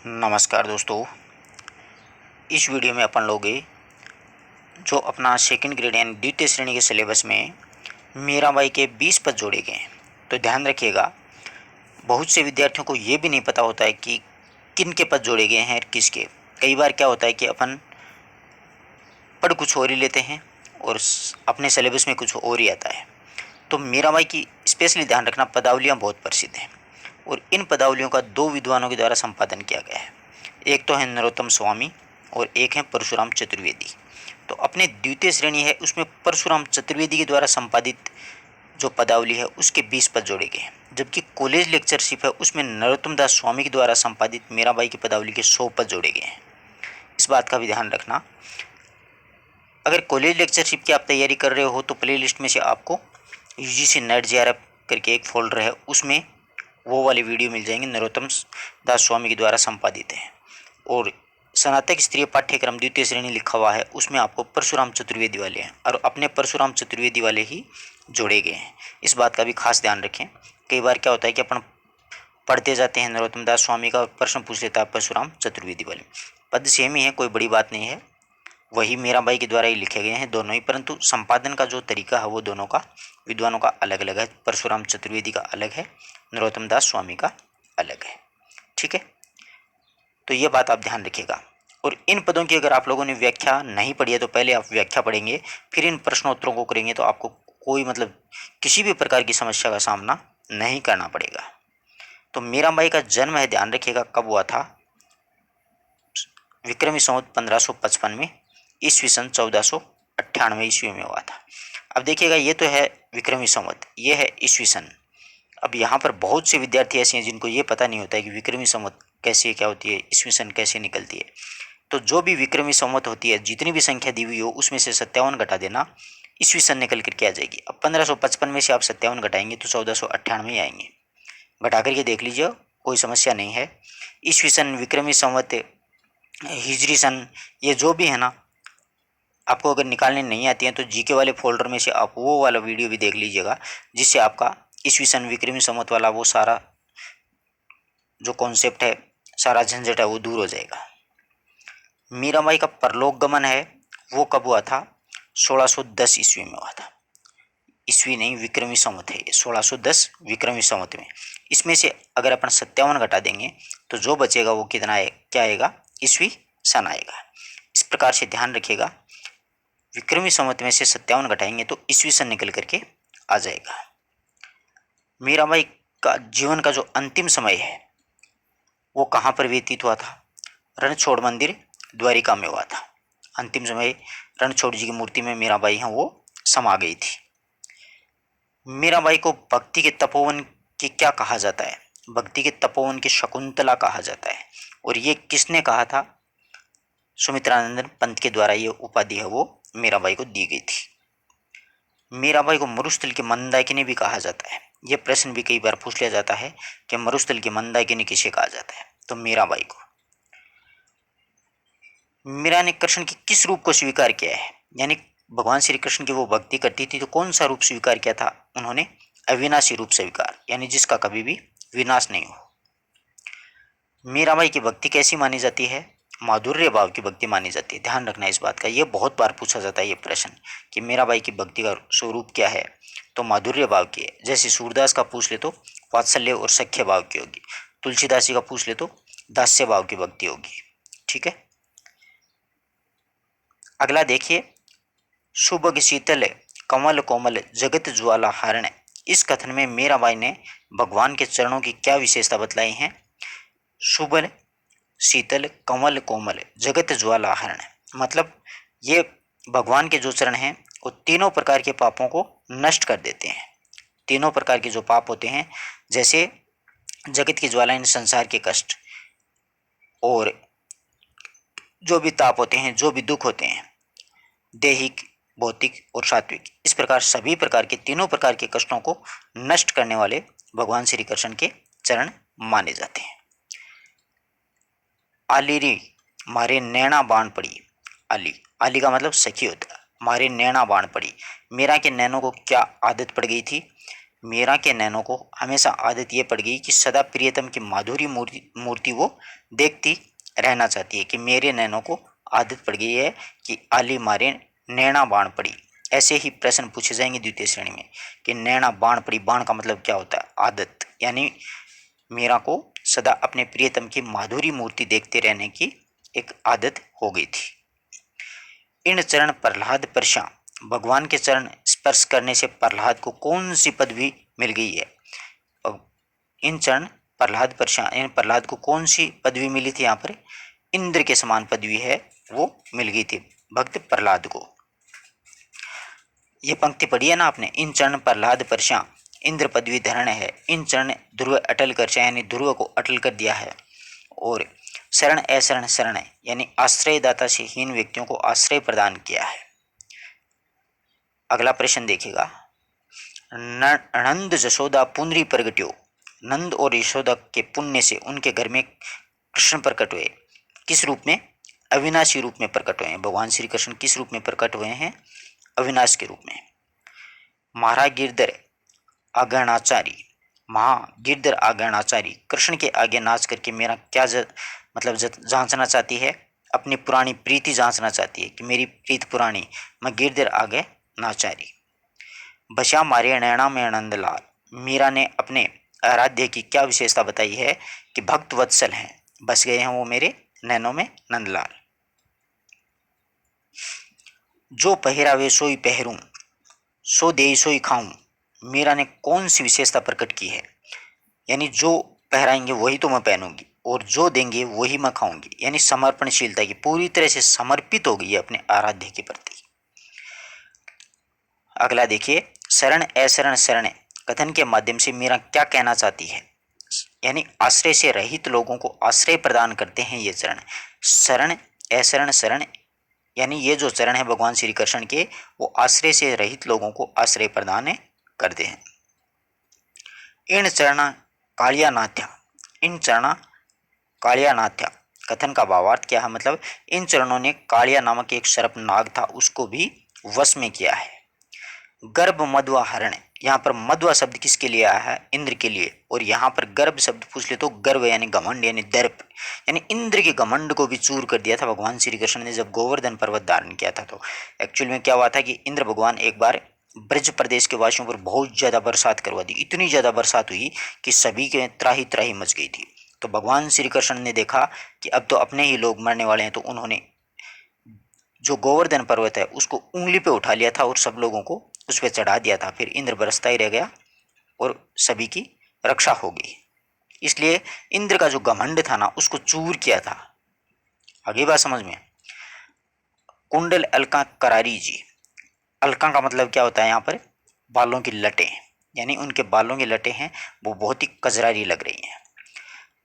नमस्कार दोस्तों। इस वीडियो में अपन लोग जो अपना सेकंड ग्रेड यानी द्वितीय श्रेणी के सिलेबस में मीराबाई के 20 पद जोड़े गए हैं। तो ध्यान रखिएगा, बहुत से विद्यार्थियों को ये भी नहीं पता होता है कि किन के पद जोड़े गए हैं और किसके। कई बार क्या होता है कि अपन पढ़ कुछ और ही लेते हैं और अपने सिलेबस में कुछ और ही आता है। तो मीराबाई की स्पेशली ध्यान रखना, पदावलियाँ बहुत प्रसिद्ध हैं और इन पदावलियों का दो विद्वानों के द्वारा संपादन किया गया है। एक तो है नरोत्तम स्वामी और एक है परशुराम चतुर्वेदी। तो अपने द्वितीय श्रेणी है उसमें परशुराम चतुर्वेदी के द्वारा संपादित जो पदावली है उसके 20 पद जोड़े गए हैं, जबकि कॉलेज लेक्चरशिप है उसमें नरोत्तम दास स्वामी के द्वारा संपादित मीराबाई की पदावली के 100 पद जोड़े गए हैं। इस बात का भी ध्यान रखना। अगर कॉलेज लेक्चरशिप की आप तैयारी कर रहे हो तो प्ले लिस्ट में से आपको UGC नेट JRF करके एक फोल्डर है, उसमें वो वाली वीडियो मिल जाएंगे, नरोत्तम दास स्वामी के द्वारा संपादित है। और स्नातक स्तरीय पाठ्यक्रम द्वितीय श्रेणी लिखा हुआ है उसमें आपको परशुराम चतुर्वेदी वाले हैं और अपने परशुराम चतुर्वेदी वाले ही जोड़े गए हैं। इस बात का भी खास ध्यान रखें। कई बार क्या होता है कि अपन पढ़ते जाते हैं नरोत्तम दास स्वामी का, प्रश्न पूछ लेता है परशुराम चतुर्वेदी वाले। पद सेम ही है, कोई बड़ी बात नहीं है, वही मीराबाई के द्वारा ही लिखे गए हैं दोनों ही, परंतु संपादन का जो तरीका है वो दोनों का विद्वानों का अलग अलग है। परशुराम चतुर्वेदी का अलग है, नरोत्तम दास स्वामी का अलग है। ठीक है, तो ये बात आप ध्यान रखिएगा। और इन पदों की अगर आप लोगों ने व्याख्या नहीं पढ़ी है तो पहले आप व्याख्या पढ़ेंगे, फिर इन प्रश्नोत्तरों को करेंगे तो आपको कोई किसी भी प्रकार की समस्या का सामना नहीं करना पड़ेगा। तो मीराबाई का जन्म है, ध्यान रखिएगा, कब हुआ था? विक्रमी संवत 1555 में, ईस्वी सन 1498 ईस्वी में हुआ था। अब देखिएगा, ये तो है विक्रमी संवत, ये है ईस्वी सन। अब यहाँ पर बहुत से विद्यार्थी ऐसे हैं जिनको ये पता नहीं होता है कि विक्रमी संवत कैसे क्या होती है, ईस्वी सन कैसे निकलती है। तो जो भी विक्रमी संवत होती है, जितनी भी संख्या दी हुई हो उसमें से 57 घटा देना, ईस्वी सन निकल करके आ जाएगी। अब 1555 में से आप 57 घटाएंगे तो 1498 आएंगे। घटा करके देख लीजिए, कोई समस्या नहीं है। ईस्वी सन, विक्रमी संवत, हिजरी सन, ये जो भी है ना, आपको अगर निकालने नहीं आती हैं तो जीके वाले फोल्डर में से आप वो वाला वीडियो भी देख लीजिएगा, जिससे आपका ईस्वी सन विक्रमी संवत वाला वो सारा जो कॉन्सेप्ट है, सारा झंझट है, वो दूर हो जाएगा। मीराबाई का परलोक गमन है वो कब हुआ था? 1610 ईस्वी में हुआ था। ईस्वी नहीं, विक्रमी संवत है ये, 1610 विक्रमी संवत में। इसमें से अगर अपन 57 घटा देंगे तो जो बचेगा वो कितना है, क्या आएगा? ईस्वी सन आएगा। इस प्रकार से ध्यान रखिएगा, विक्रमी संवत में से 57 घटाएंगे तो ईस्वी सन निकल करके आ जाएगा। मीराबाई का जीवन का जो अंतिम समय है वो कहाँ पर व्यतीत हुआ था? रणछोड़ मंदिर द्वारिका में हुआ था। अंतिम समय रणछोड़ जी की मूर्ति में मीराबाई हैं वो समा गई थी। मीराबाई को भक्ति के तपोवन की क्या कहा जाता है? भक्ति के तपोवन की शकुंतला कहा जाता है। और ये किसने कहा था? सुमित्रानंदन पंत के द्वारा ये उपाधि है वो मीराबाई को दी गई थी। मीराबाई को मरुस्थल की मंदाकिनी भी कहा जाता है। ये प्रश्न भी कई बार पूछ लिया जाता है कि मरुस्थल की मंदाकिनी किसे कहा जाता है, तो मीराबाई को। मीरा ने कृष्ण के किस रूप को स्वीकार किया है? यानी भगवान श्री कृष्ण की वो भक्ति करती थी तो कौन सा रूप स्वीकार किया था उन्होंने? अविनाशी रूप स्वीकार, यानी जिसका कभी भी विनाश नहीं हो। मीराबाई की भक्ति कैसी मानी जाती है? माधुर्य भाव की भक्ति मानी जाती है। ध्यान रखना इस बात का, ये बहुत बार पूछा जाता है ये प्रश्न कि मीराबाई की भक्ति का स्वरूप क्या है, तो माधुर्य भाव की है। जैसे सूरदास का पूछ ले तो वात्सल्य और सख्य भाव की होगी, तुलसीदास जी का पूछ ले तो दास्य भाव की भक्ति होगी। ठीक है, अगला देखिए, सुबह शीतल कमल कोमल जगत ज्वाला हरण। इस कथन में मीराबाई ने भगवान के चरणों की क्या विशेषता बतलाई है? सुबह शीतल कमल कोमल जगत ज्वाला हरण, मतलब ये भगवान के जो चरण हैं वो तीनों प्रकार के पापों को नष्ट कर देते हैं। तीनों प्रकार के जो पाप होते हैं, जैसे जगत की ज्वाला, इन संसार के कष्ट, और जो भी ताप होते हैं, जो भी दुख होते हैं, दैहिक, भौतिक और सात्विक, इस प्रकार सभी प्रकार के तीनों प्रकार के कष्टों को नष्ट करने वाले भगवान श्री कृष्ण के चरण माने जाते हैं। आलिरी मारे नैना बाण पड़ी। आली, आली का मतलब सखी होता है। मारे नैना बाण पड़ी, मीरा के नैनों को क्या आदत पड़ गई थी? मीरा के नैनों को हमेशा आदत ये पड़ गई कि सदा प्रियतम की माधुरी मूर्ति वो देखती रहना चाहती है, कि मेरे नैनों को आदत पड़ गई है कि आली मारे नैना बाण पड़ी। ऐसे ही प्रश्न पूछे जाएंगे द्वितीय श्रेणी में कि नैना बाण पड़ी, बाण का मतलब क्या होता है? आदत, यानी मीरा को सदा अपने प्रियतम की माधुरी मूर्ति देखते रहने की एक आदत हो गई थी। इन चरण प्रहलाद परशा, भगवान के चरण स्पर्श करने से प्रहलाद को कौन सी पदवी मिल गई है? इन चरण प्रहलाद परशा, इन प्रहलाद को कौन सी पदवी मिली थी? यहाँ पर इंद्र के समान पदवी है वो मिल गई थी भक्त प्रहलाद को। ये पंक्ति पढ़ी है ना आपने, इन चरण प्रहलाद परशा इंद्र पदवी धरण है, इन चरण ध्रुव अटल कर, यानी ध्रुव को अटल कर दिया है। और शरण अशरण शरण है, यानी आश्रयदाता से हीन व्यक्तियों को आश्रय प्रदान किया है। अगला प्रश्न देखिएगा, नंद जशोदा पुनरी प्रगट्यो, नंद और यशोदा के पुण्य से उनके घर में कृष्ण प्रकट हुए। किस रूप में? अविनाशी रूप में प्रकट हुए हैं। भगवान श्री कृष्ण किस रूप में प्रकट हुए हैं? अविनाश के रूप में। महारा गिरधर आगणाचारी, गिरधर आगणाचारी कृष्ण के आगे नाच करके मेरा क्या जांचना चाहती है? अपनी पुरानी प्रीति जांचना चाहती है कि मेरी प्रीत पुरानी, मैं गिरधर आगे नाचारी। बशा मारे नैना में नंदलाल, मीरा ने अपने आराध्य की क्या विशेषता बताई है? कि भक्त वत्सल हैं, बस गए हैं वो मेरे नैनों में नंदलाल। जो पहरावे सोई पहरूं, सो दे सोई खाऊं, मीरा ने कौन सी विशेषता प्रकट की है? यानी जो पहराएंगे वही तो मैं पहनूंगी और जो देंगे वही मैं खाऊंगी, यानी समर्पणशीलता की, पूरी तरह से समर्पित हो गई है अपने आराध्य के प्रति। अगला देखिए, शरण अशरण शरण कथन के माध्यम से मीरा क्या कहना चाहती है? यानी आश्रय से रहित लोगों को आश्रय प्रदान करते हैं ये चरण। शरण अशरण शरण, यानी ये जो चरण है भगवान श्री कृष्ण के, वो आश्रय से रहित लोगों को आश्रय प्रदान करते हैं। इन चरण कालिया नाथ्या, इन चरण कालिया नाथ्या कथन का भावार्थ क्या है? मतलब इन चरणों ने कालिया नामक एक सर्प नाग था उसको भी वश में किया है। गर्भ मध्वा हरण, यहाँ पर मध्वा शब्द किसके लिए आया है? इंद्र के लिए। और यहाँ पर गर्भ शब्द पूछ ले तो गर्व यानी घमंड यानी दर्प, यानी इंद्र के घमंड को भी चूर कर दिया था भगवान श्री कृष्ण ने जब गोवर्धन पर्वत धारण किया था। तो एक्चुअल में क्या हुआ था कि इंद्र भगवान एक बार ब्रज प्रदेश के वासियों पर बहुत ज्यादा बरसात करवा दी, इतनी ज्यादा बरसात हुई कि सभी के त्राही त्राही मच गई थी। तो भगवान श्री कृष्ण ने देखा कि अब तो अपने ही लोग मरने वाले हैं, तो उन्होंने जो गोवर्धन पर्वत है उसको उंगली पे उठा लिया था और सब लोगों को उस पर चढ़ा दिया था। फिर इंद्र बरसता ही रह गया और सभी की रक्षा हो गई। इसलिए इंद्र का जो घमंड था ना उसको चूर किया था। आगे बात समझ में। कुंडल अलका करारी जी, अलका का मतलब क्या होता है? यहाँ पर बालों की लटें, यानी उनके बालों की लटें हैं वो बहुत ही कजरारी लग रही हैं।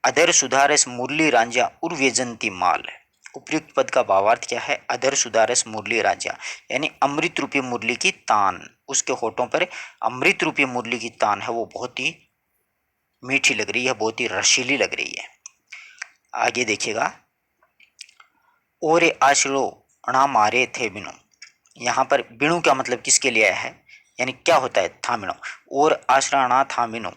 अधर सुधारस मुरली रांझा उर्वेजंती माल, उपयुक्त पद का भावार्थ क्या है? अधर सुधारस मुरली रांझा, यानी अमृत रूपी मुरली की तान, उसके होठों पर अमृत रूपी मुरली की तान है वो बहुत ही मीठी लग रही है, बहुत ही रसीली लग रही है। आगे देखिएगा, ओरे आश्रो अणा मारे थे बिनु, यहाँ पर बिनु का मतलब किसके लिए आया है? यानी क्या होता है थामिनो? और आश्राणा थामिनो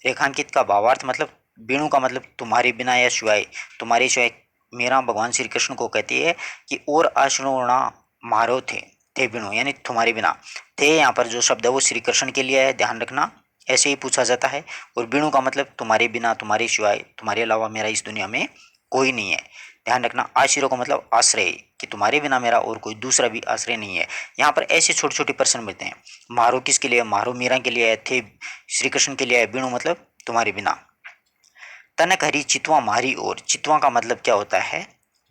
रेखांकित का भावार्थ मतलब बिनु का मतलब तुम्हारे बिना या शिवाय, तुम्हारे शिवाय। मेरा भगवान श्री कृष्ण को कहती है कि और आश्रोणा मारो थे बिनु, यानी तुम्हारे बिना। थे यहाँ पर जो शब्द है वो श्री कृष्ण के लिए है, ध्यान रखना, ऐसे ही पूछा जाता है। और बिनु का मतलब तुम्हारे बिना, तुम्हारे शिवाय, तुम्हारे अलावा मेरा इस दुनिया में कोई नहीं है, ध्यान रखना। आश्रय का मतलब आश्रय, कि तुम्हारे बिना मेरा और कोई दूसरा भी आश्रय नहीं है। यहाँ पर ऐसे छोटे छोटे प्रश्न मिलते हैं। मारो किसके लिए? मारो मीरा के लिए है, थे श्री कृष्ण के लिए है, बिनु मतलब तुम्हारे बिना। तनक हरी चितवा मारी ओर, चितवा का मतलब क्या होता है?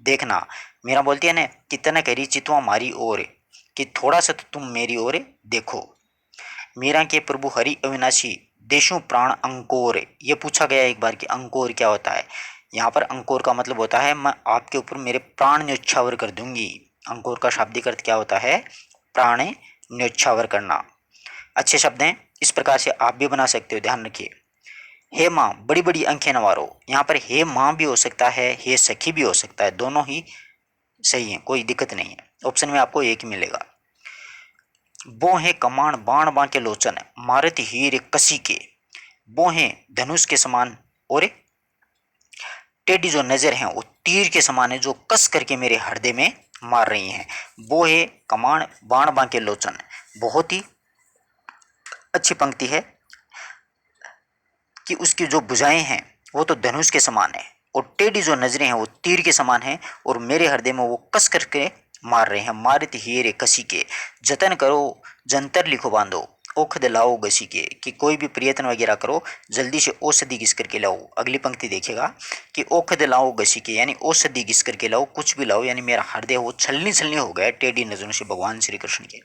देखना। मीरा बोलती है ना कि तनक हरी चितवा मारी ओर, कि थोड़ा सा तो तुम मेरी ओर देखो। मीरा के प्रभु हरि अविनाशी देशों प्राण अंकोर, ये पूछा गया एक बार कि अंकोर क्या होता है? यहाँ पर अंकोर का मतलब होता है मैं आपके ऊपर मेरे प्राण न्योछावर कर दूंगी। अंकोर का शाब्दिक अर्थ क्या होता है? प्राण न्योछावर करना। अच्छे शब्द हैं, इस प्रकार से आप भी बना सकते हो, ध्यान रखिए। हे माँ बड़ी बड़ी आंखें नवारो, यहाँ पर हे माँ भी हो सकता है, हे सखी भी हो सकता है, दोनों ही सही है, कोई दिक्कत नहीं है। ऑप्शन में आपको एक ही मिलेगा। बोहे कमाण बाण बांके लोचन मारत हीर कसी के। बोहे धनुष के समान और टेढ़ी जो नजर है वो तीर के समान है जो कस करके मेरे हृदय में मार रही हैं। बोहे कमाण बाण बांके लोचन, बहुत ही अच्छी पंक्ति है कि उसकी जो भुजाएं हैं वो तो धनुष के समान है और टेढ़ी जो नजरें हैं वो तीर के समान हैं और मेरे हृदय में वो कस करके मार रहे हैं। मारित हीरे कसी के, जतन करो जंतर लिखो बांधो औषध लाओ घसी के, कि कोई भी प्रयत्न वगैरह करो जल्दी से औषधि घिस करके लाओ। अगली पंक्ति देखिएगा कि औषध लाओ घसी के यानी औषधि घिस करके लाओ, कुछ भी लाओ, यानी मेरा हृदय वो छलनी छलनी हो गया टेढ़ी नजरों से भगवान श्री कृष्ण के।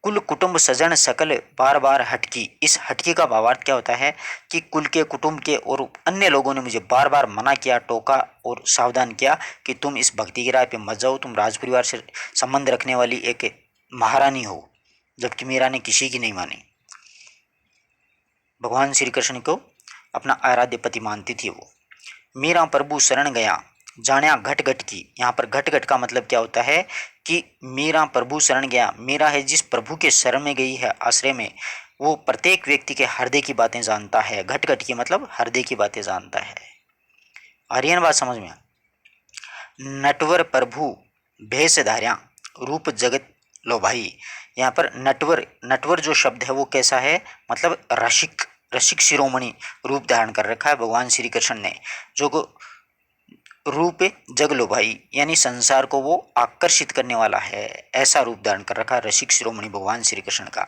कुल कुटुंब सजन सकल बार बार हटकी, इस हटकी का भावार्थ क्या होता है कि कुल के कुटुंब के और अन्य लोगों ने मुझे बार बार मना किया, टोका और सावधान किया कि तुम इस भक्ति की राह पे मत जाओ, तुम राज परिवार से संबंध रखने वाली एक महारानी हो, जबकि मीरा ने किसी की नहीं मानी। भगवान श्री कृष्ण को अपना आराध्य पति मानती थी वो। मीरा प्रभु शरण गया जाण्या घट घट की, यहाँ पर घट घट का मतलब क्या होता है कि मीरा प्रभु शरण गया, मीरा है जिस प्रभु के शरण में गई है, आश्रय में, वो प्रत्येक व्यक्ति के हृदय की बातें जानता है। घट घट की मतलब हृदय की बातें जानता है। आर्यन बात समझ में? नटवर प्रभु भेष धार्या रूप जगत लो भाई, यहाँ पर नटवर, नटवर जो शब्द है वो कैसा है, मतलब रसिक, रसिक शिरोमणि रूप धारण कर रखा है भगवान श्री कृष्ण ने, जो रूप जग लो भाई यानी संसार को वो आकर्षित करने वाला है, ऐसा रूप धारण कर रखा रसिक शिरोमणि भगवान श्री कृष्ण का।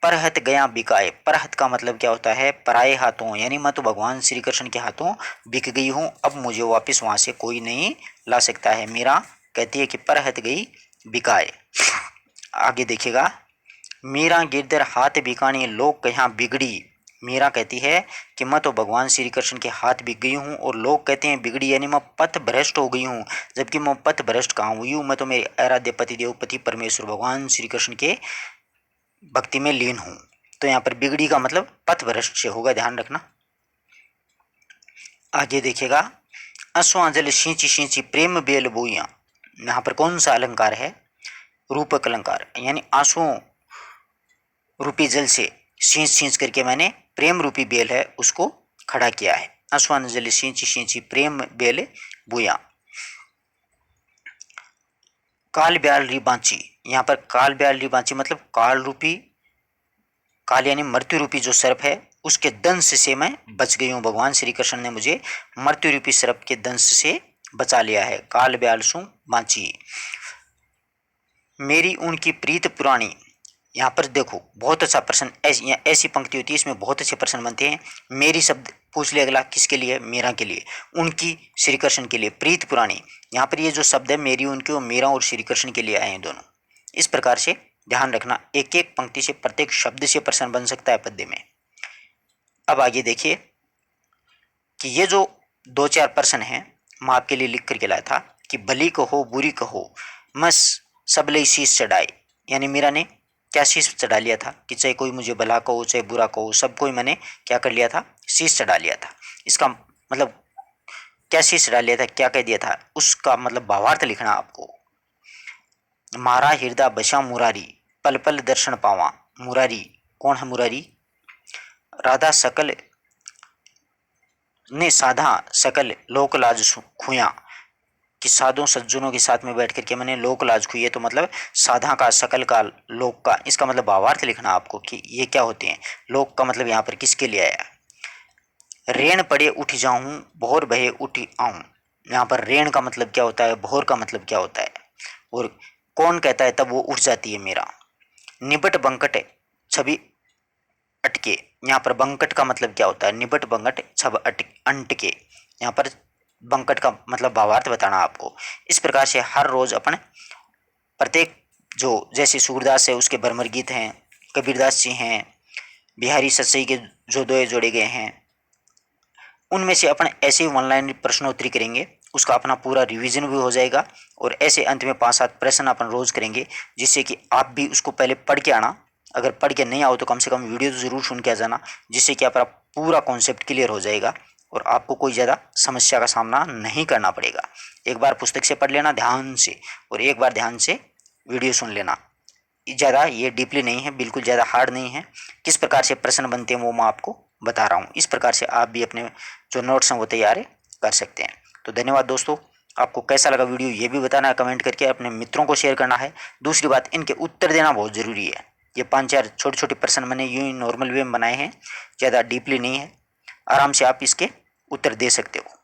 परहत गया बिकाए, परहत का मतलब क्या होता है, पराए हाथों, यानी मैं तो भगवान श्री कृष्ण के हाथों बिक गई हूँ, अब मुझे वापस वहां से कोई नहीं ला सकता है। मीरा कहती है कि परहत गई बिकाए। आगे देखिएगा, मीरा गिरधर हाथ बिकाने लोग कहाँ बिगड़ी, मीरा कहती है कि मैं तो भगवान श्री कृष्ण के हाथ बिक गई हूँ और लोग कहते हैं बिगड़ी, यानी मैं पथ भ्रष्ट हो गई हूँ, जबकि मैं पथ भ्रष्ट कहाँ हुई हूँ, मैं तो मेरे आराध्य पति देव पति परमेश्वर भगवान श्री कृष्ण के भक्ति में लीन हूँ। तो यहाँ पर बिगड़ी का मतलब पथ भ्रष्ट से होगा, ध्यान रखना। आगे देखिएगा, अश्वांजल सींची सींची प्रेम बेल बोइया, यहाँ पर कौन सा अलंकार है, रूपक अलंकार, यानी आंसुओं रूपी जल से सींच सींच करके मैंने प्रेम रूपी बेल है उसको खड़ा किया है। अश्वांजलि सींची सींची प्रेम बेल बुया। काल ब्याल री बांची, यहाँ पर काल ब्याल री बांची मतलब काल रूपी, काल यानी मृत्यु रूपी जो सर्प है उसके दंश से मैं बच गई हूँ। भगवान श्री कृष्ण ने मुझे मृत्यु रूपी सर्प के दंश से बचा लिया है। काल ब्याल सु बांची, मेरी उनकी प्रीत पुरानी, यहाँ पर देखो बहुत अच्छा प्रश्न, ऐसी पंक्ति होती है इसमें बहुत अच्छे प्रश्न बनते हैं। मेरी शब्द पूछ ले अगला, किसके लिए, मीरा के लिए, उनकी श्री कृष्ण के लिए, प्रीत पुरानी, यहाँ पर ये जो शब्द है मेरी उनकी और मीरा और श्री कृष्ण के लिए आए हैं दोनों। इस प्रकार से ध्यान रखना, एक एक पंक्ति से प्रत्येक शब्द से प्रश्न बन सकता है पद्य में। अब आगे देखिए कि ये जो दो चार प्रश्न हैं मैं आपके लिए लिख करके लाया था कि भली कहो बुरी कहो मैं सबले शीश चढ़ाए, यानी मीरा ने क्या शीश चढ़ा लिया था कि चाहे कोई मुझे भला कहो चाहे बुरा कहो सबको ही मैंने क्या कर लिया था, शीश चढ़ा लिया था। इसका मतलब क्या शीश चढ़ा लिया था, क्या कह दिया था, उसका मतलब भावार्थ लिखना आपको। मारा हृदय बसा मुरारी पल पल दर्शन पावा, मुरारी कौन है, मुरारी राधा सकल ने साधा सकल लोक लाज खुया, कि साधुओं सज्जनों के साथ में बैठ करके मैंने लोक लाज खुई है, तो मतलब साधा का सकल का लोक का, इसका मतलब भावार्थ लिखना आपको कि ये क्या होते हैं। लोक का मतलब यहाँ पर किसके लिए आया, रेण पड़े उठ जाऊं भोर बहे उठ आऊं, यहाँ पर रेण का मतलब क्या होता है, भोर का मतलब क्या होता है, और कौन कहता है तब वो उठ जाती है मीरा। निबट बंकट छवि अटके, यहाँ पर बंकट का मतलब क्या होता है, निबट बंकट छब अंटके, यहाँ पर बंकट का मतलब भावार्थ बताना आपको। इस प्रकार से हर रोज अपन प्रत्येक जो जैसे सूरदास है उसके भरमर गीत हैं, कबीरदास जी हैं, बिहारी सच्चाई के जो दोहे जोड़े गए हैं, उनमें से अपन ऐसे ऑनलाइन प्रश्नोत्तरी करेंगे, उसका अपना पूरा रिवीजन भी हो जाएगा और ऐसे अंत में 5-7 प्रश्न अपन रोज करेंगे, जिससे कि आप भी उसको पहले पढ़ के आना, अगर पढ़ के नहीं आओ तो कम से कम वीडियो तो जरूर सुन के आ जाना, जिससे कि आपका पूरा कॉन्सेप्ट क्लियर हो जाएगा और आपको कोई ज़्यादा समस्या का सामना नहीं करना पड़ेगा। एक बार पुस्तक से पढ़ लेना ध्यान से और एक बार ध्यान से वीडियो सुन लेना। ज़्यादा ये डीपली नहीं है, बिल्कुल ज़्यादा हार्ड नहीं है। किस प्रकार से प्रश्न बनते हैं वो मैं आपको बता रहा हूँ। इस प्रकार से आप भी अपने जो नोट्स हैं वो तैयार कर सकते हैं। तो धन्यवाद दोस्तों। आपको कैसा लगा वीडियो ये भी बताना है कमेंट करके, अपने मित्रों को शेयर करना है। दूसरी बात, इनके उत्तर देना बहुत ज़रूरी है। ये 5-4 छोटे छोटे प्रश्न मैंने यूँ ही नॉर्मल वे में बनाए हैं, ज़्यादा डीपली नहीं है। आराम से आप इसके उत्तर दे सकते हो।